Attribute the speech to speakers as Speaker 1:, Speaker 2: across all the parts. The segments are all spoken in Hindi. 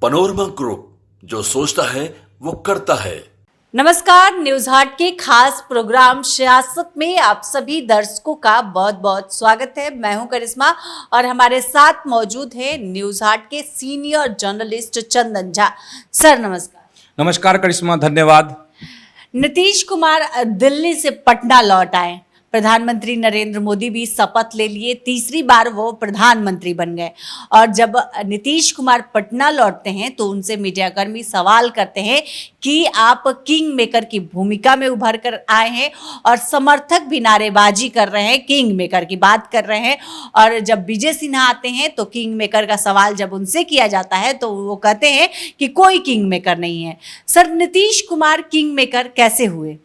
Speaker 1: पनोरमा ग्रुप, जो सोचता है वो करता है।
Speaker 2: नमस्कार, न्यूज हाट के खास प्रोग्राम सियासत में आप सभी दर्शकों का बहुत बहुत स्वागत है। मैं हूं करिश्मा और हमारे साथ मौजूद है न्यूज हाट के senior journalist Chandan Jha. Sir नमस्कार।
Speaker 3: नमस्कार करिश्मा, धन्यवाद।
Speaker 2: नीतीश कुमार दिल्ली से पटना लौट आए। प्रधानमंत्री नरेंद्र मोदी भी शपथ ले लिए, तीसरी बार वो प्रधानमंत्री बन गए। और जब नीतीश कुमार पटना लौटते हैं तो उनसे मीडियाकर्मी सवाल करते हैं कि आप किंग मेकर की भूमिका में उभर कर आए हैं और समर्थक भी नारेबाजी कर रहे हैं, किंग मेकर की बात कर रहे हैं। और जब विजय सिन्हा आते हैं तो किंग मेकर का सवाल जब उनसे किया जाता है तो वो कहते हैं कि कोई किंग मेकर नहीं है। Sir, Nitish Kumar king maker कैसे हुए?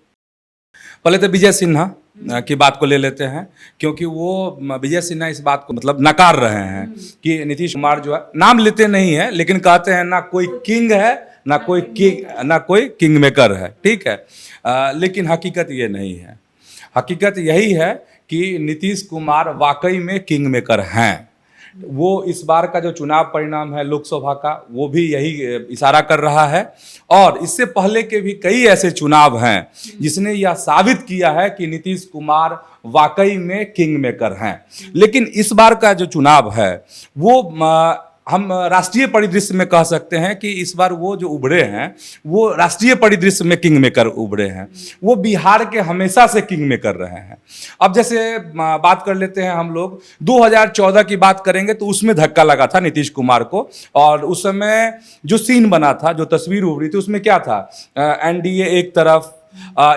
Speaker 3: पहले तो विजय सिन्हा की बात को ले लेते हैं, क्योंकि वो विजय सिन्हा इस बात को मतलब नकार रहे हैं कि नीतीश कुमार जो है नाम लेते नहीं है, लेकिन कहते हैं ना कोई किंग है ना कोई किंग मेकर है। ठीक है, लेकिन हकीकत ये नहीं है। हकीकत यही है कि नीतीश कुमार वाकई में किंग मेकर हैं। वो इस बार का जो चुनाव परिणाम है लोकसभा का, वो भी यही इशारा कर रहा है। और इससे पहले के भी कई ऐसे चुनाव हैं जिसने यह साबित किया है कि नीतीश कुमार वाकई में किंग मेकर हैं। लेकिन इस बार का जो चुनाव है वो हम राष्ट्रीय परिदृश्य में कह सकते हैं कि इस बार वो जो उभरे हैं वो राष्ट्रीय परिदृश्य में किंग मेकर उभरे हैं। वो बिहार के हमेशा से किंग मेकर रहे हैं। अब जैसे बात कर लेते हैं हम लोग 2014 की बात करेंगे तो उसमें धक्का लगा था नीतीश कुमार को। और उस समय जो सीन बना था, जो तस्वीर उभरी थी, उसमें क्या था, एनडीए एक तरफ,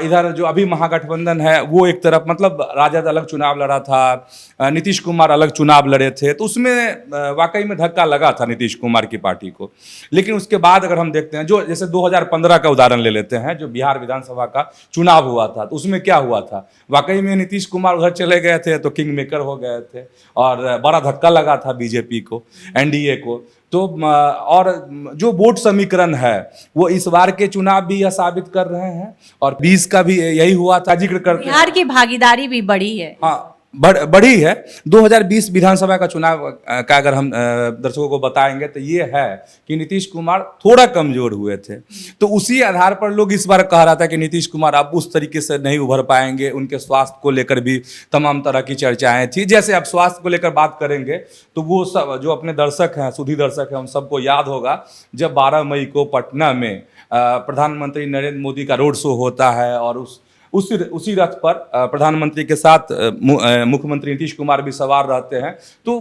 Speaker 3: इधर जो अभी महागठबंधन है वो एक तरफ, मतलब राजद अलग चुनाव लड़ा था, नीतीश कुमार अलग चुनाव लड़े थे। तो उसमें वाकई में धक्का लगा था नीतीश कुमार की पार्टी को। लेकिन उसके बाद अगर हम देखते हैं, जो जैसे 2015 का उदाहरण ले लेते हैं, जो बिहार विधानसभा का चुनाव हुआ था, तो उसमें क्या हुआ था, वाकई में नीतीश कुमार उधर चले गए थे तो किंग मेकर हो गए थे और बड़ा धक्का लगा था बीजेपी को, एनडीए को। तो और जो वोट समीकरण है वो इस बार के चुनाव भी यह साबित कर रहे हैं और 20 का भी यही हुआ था। जिक्र करते
Speaker 2: बिहार की भागीदारी भी बढ़ी है।
Speaker 3: हाँ, बड़ी है। 2020 विधानसभा का चुनाव का अगर हम दर्शकों को बताएंगे तो ये है कि नीतीश कुमार थोड़ा कमजोर हुए थे। तो उसी आधार पर लोग इस बार कह रहा था कि नीतीश कुमार अब उस तरीके से नहीं उभर पाएंगे। उनके स्वास्थ्य को लेकर भी तमाम तरह की चर्चाएं थी। जैसे अब स्वास्थ्य को लेकर बात करेंगे तो वो सब जो अपने दर्शक हैं, सुधी दर्शक हैं, उन सबको याद होगा जब 12 मई को पटना में प्रधानमंत्री नरेंद्र मोदी का रोड शो होता है और उसी रथ पर प्रधानमंत्री के साथ मुख्यमंत्री नीतीश कुमार भी सवार रहते हैं। तो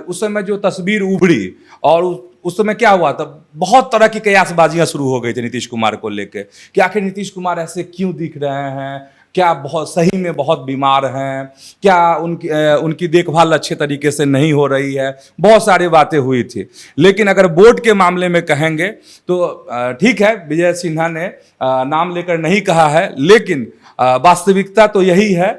Speaker 3: उस समय जो तस्वीर उभरी और उस समय क्या हुआ था, बहुत तरह की कयासबाजियां शुरू हो गई थी नीतीश कुमार को लेकर कि आखिर नीतीश कुमार ऐसे क्यों दिख रहे हैं, क्या बहुत सही में बहुत बीमार हैं, क्या उनकी देखभाल अच्छे तरीके से नहीं हो रही है। बहुत सारी बातें हुई थी। लेकिन अगर वोट के मामले में कहेंगे तो ठीक है, विजय सिन्हा ने नाम लेकर नहीं कहा है, लेकिन वास्तविकता तो यही है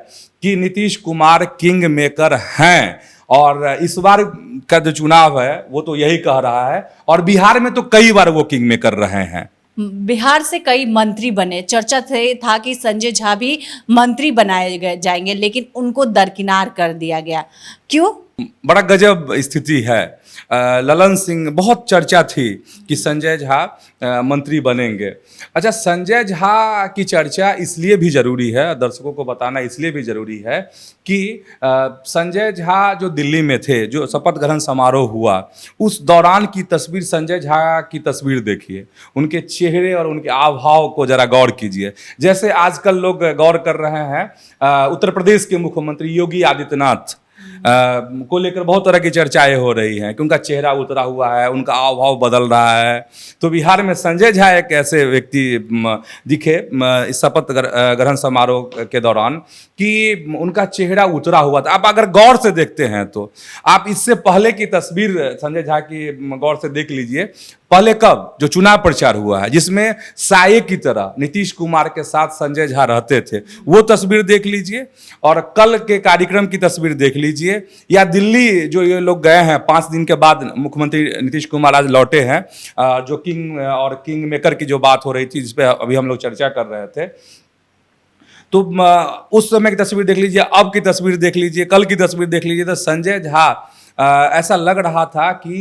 Speaker 3: कि नीतीश कुमार किंग मेकर हैं। और इस बार का जो चुनाव है वो तो यही कह रहा है। और बिहार में तो कई बार वो किंग मेकर रहे हैं।
Speaker 2: बिहार से कई मंत्री बने, चर्चा था कि संजय झा भी मंत्री बनाए जाएंगे, लेकिन उनको दरकिनार कर दिया गया। क्यों?
Speaker 3: बड़ा गजब स्थिति है। ललन सिंह, बहुत चर्चा थी कि संजय झा मंत्री बनेंगे। अच्छा, संजय झा की चर्चा इसलिए भी जरूरी है, दर्शकों को बताना इसलिए भी जरूरी है कि संजय झा जो दिल्ली में थे, जो शपथ ग्रहण समारोह हुआ, उस दौरान की तस्वीर, संजय झा की तस्वीर देखिए, उनके चेहरे और उनके हाव भाव को जरा गौर कीजिए। जैसे आजकल लोग गौर कर रहे हैं उत्तर प्रदेश के मुख्यमंत्री योगी आदित्यनाथ को लेकर बहुत तरह की चर्चाएं हो रही हैं कि उनका चेहरा उतरा हुआ है, उनका हाव भाव बदल रहा है। तो बिहार में संजय झा एक ऐसे व्यक्ति दिखे इस शपथ ग्रहण समारोह के दौरान कि उनका चेहरा उतरा हुआ था। आप अगर गौर से देखते हैं तो आप इससे पहले की तस्वीर संजय झा की गौर से देख लीजिए। पहले कब जो चुनाव प्रचार हुआ है जिसमें साये की तरह नीतीश कुमार के साथ संजय झा रहते थे, वो तस्वीर देख लीजिए। और कल के कार्यक्रम की तस्वीर देख लीजिए। या दिल्ली जो ये लोग गए हैं 5 दिन के बाद, मुख्यमंत्री नीतीश कुमार आज लौटे हैं, जो किंग मेकर की जो बात हो रही थी जिस पे अभी हम लोग चर्चा कर रहे थे, तो उस समय की तस्वीर देख लीजिए, अब की तस्वीर देख लीजिए, कल की तस्वीर देख लीजिए। तो संजय झा ऐसा लग रहा था कि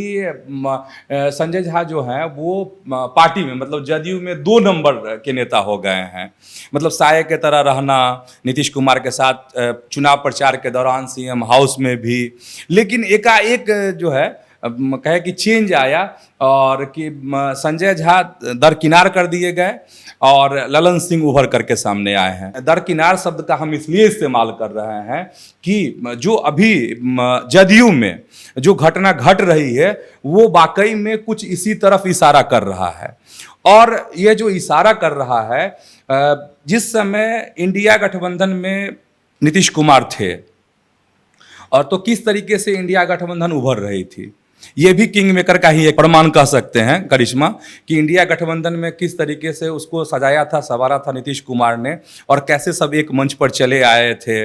Speaker 3: संजय झा जो हैं वो पार्टी में मतलब जदयू में 2 नंबर के नेता हो गए हैं। मतलब साये के तरह रहना नीतीश कुमार के साथ चुनाव प्रचार के दौरान सीएम हाउस में भी, लेकिन एकाएक जो है कहे कि चेंज आया और कि संजय झा दरकिनार कर दिए गए और ललन सिंह उभर करके सामने आए हैं। दरकिनार शब्द का हम इसलिए इस्तेमाल कर रहे हैं कि जो अभी जदयू में जो घटना घट रही है वो वाकई में कुछ इसी तरफ इशारा कर रहा है। और ये जो इशारा कर रहा है, जिस समय इंडिया गठबंधन में नीतीश कुमार थे और तो किस तरीके से इंडिया गठबंधन उभर रही थी, ये भी किंग मेकर का ही एक प्रमाण कह सकते हैं करिश्मा, कि इंडिया गठबंधन में किस तरीके से उसको सजाया था, संवारा था नीतीश कुमार ने और कैसे सब एक मंच पर चले आए थे।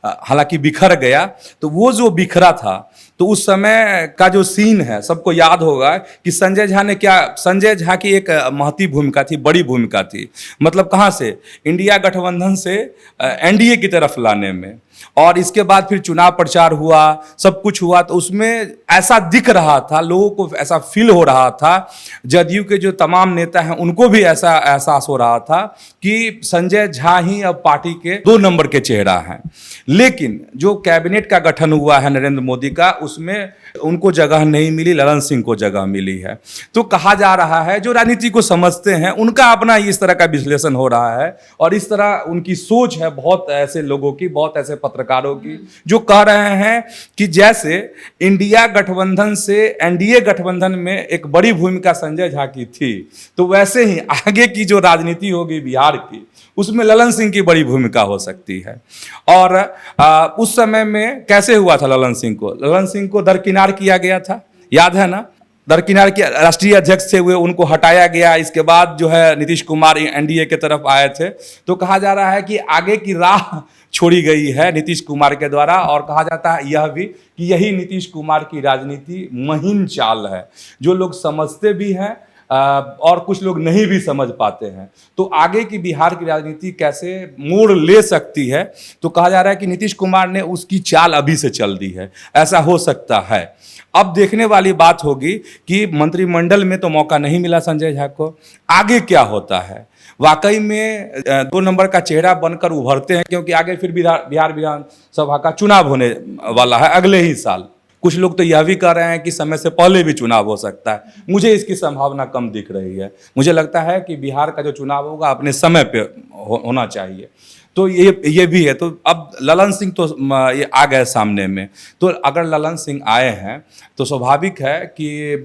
Speaker 3: हालांकि बिखर गया, तो वो जो बिखरा था तो उस समय का जो सीन है सबको याद होगा कि संजय झा ने क्या, संजय झा की एक महती भूमिका थी, बड़ी भूमिका थी। मतलब कहाँ से, इंडिया गठबंधन से एनडीए की तरफ लाने में, और इसके बाद फिर चुनाव प्रचार हुआ, सब कुछ हुआ, तो उसमें ऐसा दिख रहा था, लोगों को ऐसा फील हो रहा था, जदयू के जो तमाम नेता हैं उनको भी ऐसा एहसास हो रहा था कि संजय झा ही अब पार्टी के 2 नंबर के चेहरा हैं। लेकिन जो कैबिनेट का गठन हुआ है नरेंद्र मोदी का, उसमें उनको जगह नहीं मिली, ललन सिंह को जगह मिली है। तो कहा जा रहा है जो राजनीति को समझते हैं उनका अपना इस तरह का विश्लेषण हो रहा है और इस तरह उनकी सोच है बहुत ऐसे लोगों की, बहुत ऐसे पत्रकारों की, जो कह रहे हैं कि जैसे इंडिया गठबंधन से एनडीए गठबंधन में एक बड़ी भूमिका संजय झा की थी, तो वैसे ही आगे की जो राजनीति होगी बिहार की, उसमें ललन सिंह की बड़ी भूमिका हो सकती है। और उस समय में कैसे हुआ था, ललन सिंह को दरकिनार किया गया था, याद है ना, दरकिनार किया, राष्ट्रीय अध्यक्ष थे हुए, उनको हटाया गया। इसके बाद जो है नीतीश कुमार एनडीए के तरफ आए थे, तो कहा जा रहा है कि आगे की राह छोड़ी गई है नीतीश कुमार के द्वारा, और कहा जाता है यह भी कि यही नीतीश कुमार की राजनीति महीन चाल है, जो लोग समझते भी हैं और कुछ लोग नहीं भी समझ पाते हैं। तो आगे की बिहार की राजनीति कैसे मोड़ ले सकती है, तो कहा जा रहा है कि नीतीश कुमार ने उसकी चाल अभी से चल दी है, ऐसा हो सकता है। अब देखने वाली बात होगी कि मंत्रिमंडल में तो मौका नहीं मिला संजय झा को, आगे क्या होता है, वाकई में 2 नंबर का चेहरा बनकर उभरते हैं, क्योंकि आगे फिर बिहार विधानसभा का चुनाव होने वाला है अगले ही साल। कुछ लोग तो यह भी कह रहे हैं कि समय से पहले भी चुनाव हो सकता है। मुझे इसकी संभावना कम दिख रही है। मुझे लगता है कि बिहार का जो चुनाव होगा अपने समय पे होना चाहिए। तो ये भी है। तो अब ललन सिंह तो ये आ गए सामने में, तो अगर ललन सिंह आए हैं तो स्वाभाविक है कि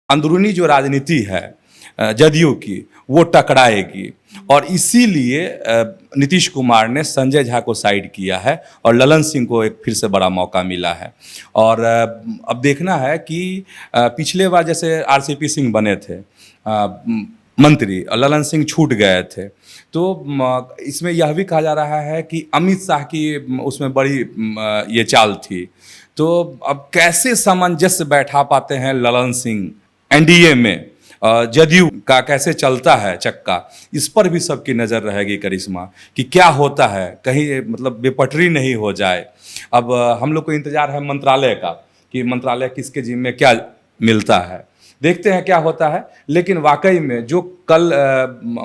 Speaker 3: अंदरूनी जो राजनीति है जदयू की वो टकराएगी, और इसीलिए नीतीश कुमार ने संजय झा को साइड किया है और ललन सिंह को एक फिर से बड़ा मौका मिला है। और अब देखना है कि पिछले बार जैसे आरसीपी सिंह बने थे मंत्री और ललन सिंह छूट गए थे, तो इसमें यह भी कहा जा रहा है कि अमित शाह की उसमें बड़ी ये चाल थी। तो अब कैसे सामंजस्य बैठा पाते हैं ललन सिंह एनडीए में, जदयू का कैसे चलता है चक्का, इस पर भी सबकी नज़र रहेगी करिश्मा, कि क्या होता है, कहीं मतलब बेपटरी नहीं हो जाए। अब हम लोग को इंतजार है मंत्रालय का, कि मंत्रालय किसके जिम्मे क्या मिलता है, देखते हैं क्या होता है। लेकिन वाकई में जो कल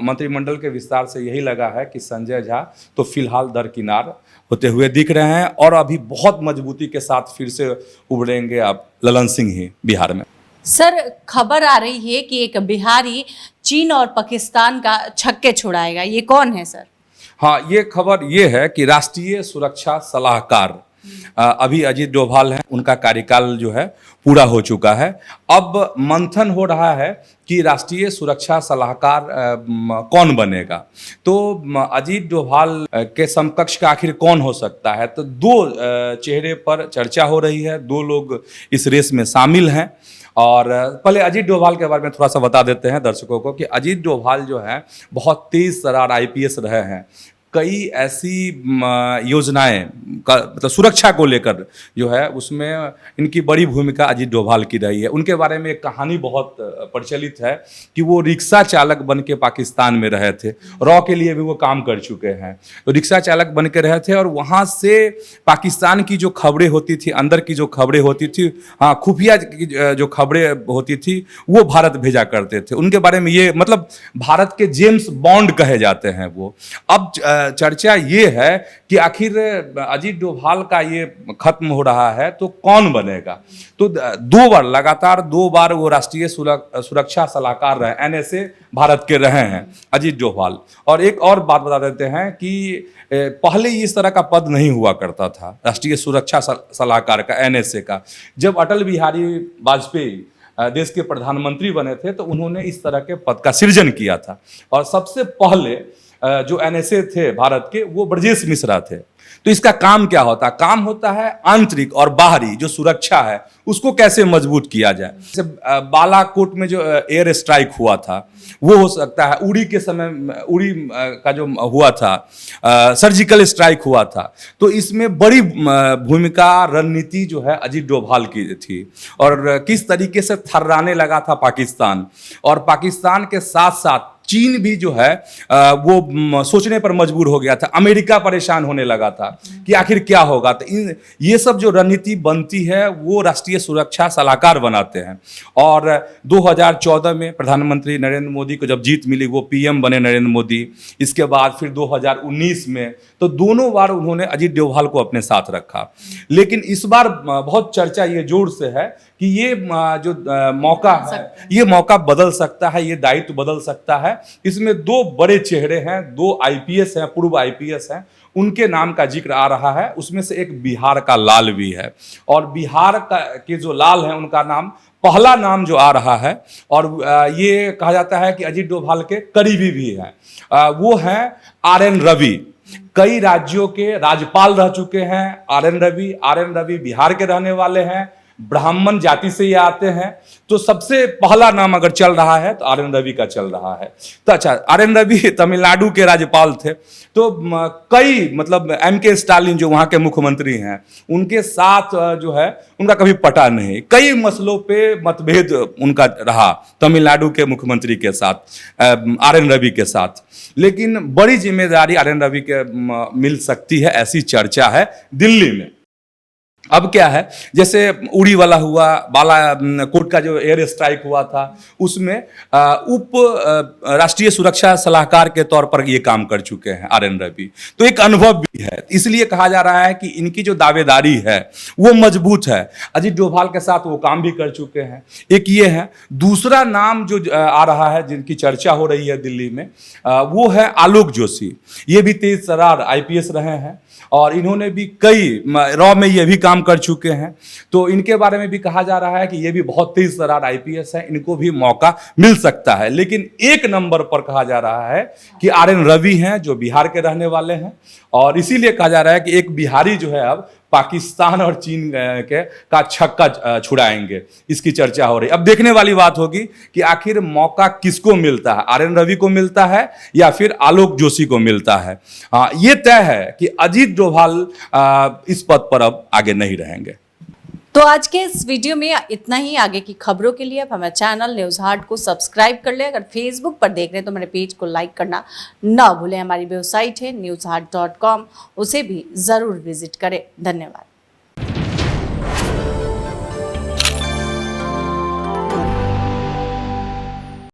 Speaker 3: मंत्रिमंडल के विस्तार से यही लगा है कि संजय झा तो फिलहाल दरकिनार होते हुए दिख रहे हैं, और अभी बहुत मजबूती के साथ फिर से उभरेंगे अब ललन सिंह ही बिहार में।
Speaker 2: सर, खबर आ रही है कि एक बिहारी चीन और पाकिस्तान का छक्के छुड़ाएगा, ये कौन है सर?
Speaker 3: हाँ, ये खबर ये है कि राष्ट्रीय सुरक्षा सलाहकार अभी अजीत डोभाल हैं, उनका कार्यकाल जो है पूरा हो चुका है। अब मंथन हो रहा है कि राष्ट्रीय सुरक्षा सलाहकार कौन बनेगा। तो अजीत डोभाल के समकक्ष का आखिर कौन हो सकता है, तो 2 चेहरे पर चर्चा हो रही है, 2 लोग इस रेस में शामिल हैं। और पहले अजीत डोभाल के बारे में थोड़ा सा बता देते हैं दर्शकों को कि अजीत डोभाल जो है बहुत तेज तर्रार आईपीएस रहे हैं, कई ऐसी योजनाएं का मतलब सुरक्षा को लेकर जो है उसमें इनकी बड़ी भूमिका अजीत डोभाल की रही है। उनके बारे में एक कहानी बहुत प्रचलित है कि वो रिक्शा चालक बन के पाकिस्तान में रहे थे, रॉ के लिए भी वो काम कर चुके हैं। तो रिक्शा चालक बन के रहे थे और वहाँ से पाकिस्तान की जो खबरें होती थी, अंदर की जो खबरें होती थी, हाँ खुफिया की जो खबरें होती थी वो भारत भेजा करते थे। उनके बारे में ये मतलब भारत के जेम्स बॉन्ड कहे जाते हैं वो। अब चर्चा ये है कि आखिर अजीत डोभाल का ये खत्म हो रहा है तो कौन बनेगा। तो लगातार दो बार वो राष्ट्रीय सुरक्षा सलाहकार रहे, NSA भारत के रहे हैं अजीत डोभाल। और एक और बात बता देते हैं कि पहले इस तरह का पद नहीं हुआ करता था राष्ट्रीय सुरक्षा सलाहकार का, NSA का। जब अटल बिहारी वाजपेयी देश के प्रधानमंत्री बने थे तो उन्होंने इस तरह के पद का सृजन किया था। और सबसे पहले जो NSA थे भारत के वो ब्रजेश मिश्रा थे। तो इसका काम क्या होता है? काम होता है आंतरिक और बाहरी जो सुरक्षा है उसको कैसे मजबूत किया जाए। जैसे बालाकोट में जो एयर स्ट्राइक हुआ था वो हो सकता है, उड़ी के समय उड़ी का जो हुआ था सर्जिकल स्ट्राइक हुआ था, तो इसमें बड़ी भूमिका रणनीति जो है अजीत डोभाल की थी। और किस तरीके से थर्राने लगा था पाकिस्तान, और पाकिस्तान के साथ साथ चीन भी जो है वो सोचने पर मजबूर हो गया था, अमेरिका परेशान होने लगा था कि आखिर क्या होगा। तो ये सब जो रणनीति बनती है वो राष्ट्रीय सुरक्षा सलाहकार बनाते हैं। और 2014 में प्रधानमंत्री नरेंद्र मोदी को जब जीत मिली, वो PM बने नरेंद्र मोदी। इसके बाद फिर 2019 में तो दोनों बार उन्होंने अजीत डोभाल को अपने साथ रखा। लेकिन इस बार बहुत चर्चा ये जोर से है कि ये जो मौका है ये मौका बदल सकता है, ये दायित्व बदल सकता है। इसमें दो बड़े चेहरे हैं, दो IPS हैं, पूर्व IPS हैं, उनके नाम का जिक्र आ रहा है। उसमें से एक बिहार का लाल भी है, और बिहार के जो लाल हैं उनका नाम, पहला नाम जो आ रहा है और ये कहा जाता है कि अजीत डोभाल के करीबी भी हैं, वो हैं RN रवि। कई राज्यों के राज्यपाल रह चुके हैं RN रवि बिहार के रहने वाले हैं, ब्राह्मण जाति से ये आते हैं। तो सबसे पहला नाम अगर चल रहा है तो RN रवि का चल रहा है। तो अच्छा, RN रवि तमिलनाडु के राज्यपाल थे, तो कई मतलब MK स्टालिन जो वहाँ के मुख्यमंत्री हैं उनके साथ जो है उनका कभी पटा नहीं, कई मसलों पे मतभेद उनका रहा तमिलनाडु के मुख्यमंत्री के साथ, RN रवि के साथ। लेकिन बड़ी जिम्मेदारी RN रवि के मिल सकती है, ऐसी चर्चा है दिल्ली में। अब क्या है, जैसे उड़ी वाला हुआ, बालाकोट का जो एयर स्ट्राइक हुआ था, उसमें उप राष्ट्रीय सुरक्षा सलाहकार के तौर पर ये काम कर चुके हैं RN रवि। तो एक अनुभव भी है, इसलिए कहा जा रहा है कि इनकी जो दावेदारी है वो मजबूत है। अजीत डोभाल के साथ वो काम भी कर चुके हैं, एक ये है। दूसरा नाम जो आ रहा है जिनकी चर्चा हो रही है दिल्ली में, वो है आलोक जोशी। ये भी तेज तर्रार IPS रहे हैं और इन्होंने भी कई रॉ में ये भी काम कर चुके हैं। तो इनके बारे में भी कहा जा रहा है कि ये भी बहुत तेज तर्रार IPS है, इनको भी मौका मिल सकता है। लेकिन एक नंबर पर कहा जा रहा है कि RN रवि हैं जो बिहार के रहने वाले हैं, और इसीलिए कहा जा रहा है कि एक बिहारी जो है अब पाकिस्तान और चीन का छक्का छुड़ाएंगे, इसकी चर्चा हो रही। अब देखने वाली बात होगी कि आखिर मौका किसको मिलता है, RN रवि को मिलता है या फिर आलोक जोशी को मिलता है। ये तय है कि अजीत डोभाल इस पद पर अब आगे नहीं रहेंगे।
Speaker 2: तो आज के इस वीडियो में इतना ही। आगे की खबरों के लिए आप हमारे चैनल न्यूज़ हाट को सब्सक्राइब कर लें। अगर फेसबुक पर देख रहे हैं तो हमारे पेज को लाइक करना ना भूलें। हमारी वेबसाइट है newsheart.com, उसे भी ज़रूर विजिट करें। धन्यवाद।